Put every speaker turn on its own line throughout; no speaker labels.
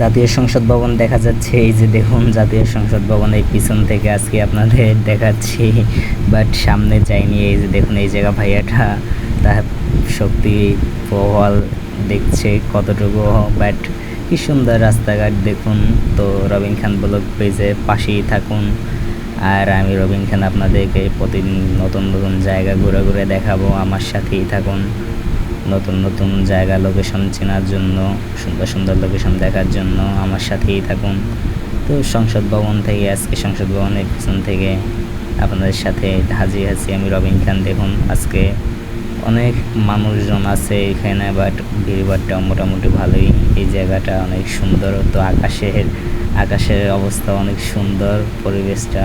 জাতীয় সংসদ ভবন দেখা যাচ্ছে, এই যে দেখুন জাতীয় সংসদ ভবন এই পিছন থেকে আজকে আপনাদের দেখাচ্ছি, বাট সামনে যাইনি। এই যে দেখুন এই জায়গা ভাইয়াটা তার শক্তি প্রবল দেখছে কতটুকু, বাট কি সুন্দর রাস্তাঘাট দেখুন। তো রবিন খান ব্লগ পেজে পাশেই থাকুন, আর আমি রবিন খান আপনাদেরকে প্রতিদিন নতুন নতুন জায়গা ঘুরে ঘুরে দেখাবো। আমার সাথেই থাকুন নতুন নতুন জায়গা লোকেশন চেনার জন্য, সুন্দর সুন্দর লোকেশন দেখার জন্য আমার সাথেই থাকুন। তো সংসদ ভবন থেকে আজকে সংসদ ভবনের পিছন থেকে আপনাদের সাথে হাজির আছি আমি রবিন খান। দেখুন আজকে অনেক মানুষজন আছে এখানে, বাট ভিড়ভাড়টাও মোটামুটি ভালোই। এই জায়গাটা অনেক সুন্দর। তো আকাশের অবস্থা অনেক সুন্দর, পরিবেশটা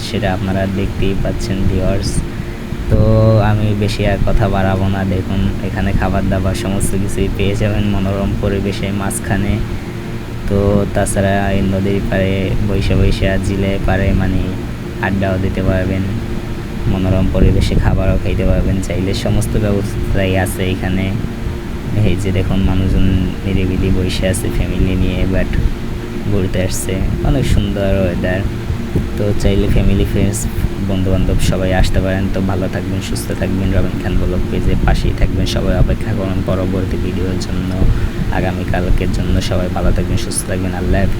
সেটা আপনারা দেখতেই পাচ্ছেন ভিউয়ার্স। তো আমি বেশি আর কথা বাড়াবো না। দেখুন এখানে খাবার দাবার সমস্ত কিছুই পেয়ে যাবেন মনোরম পরিবেশের মাঝখানে। তো তাছাড়া এই নদীর পাড়ে বৈশা বৈশা জিলে পারে মানে আড্ডাও দিতে পারবেন, মনোরম পরিবেশে খাবারও খাইতে পারবেন চাইলে, সমস্ত ব্যবস্থাই আছে এখানে। এই যে দেখুন মানুষজন নিরিবিলি বসে আছে ফ্যামিলি নিয়ে, বাট ঘুরতে আসছে। অনেক সুন্দর ওয়েদার। তো চাইলে ফ্যামিলি ফ্রেন্ডস বন্ধুবান্ধব সবাই আসতে পারেন। তো ভালো থাকবেন, সুস্থ থাকবেন, রবিন খান ব্লগ পেজে পাশেই থাকবেন। সবাই অপেক্ষা করুন পরবর্তী ভিডিওর জন্য, আগামীকালকের জন্য। সবাই ভালো থাকবেন, সুস্থ থাকবেন। আল্লাহ হাফেজ।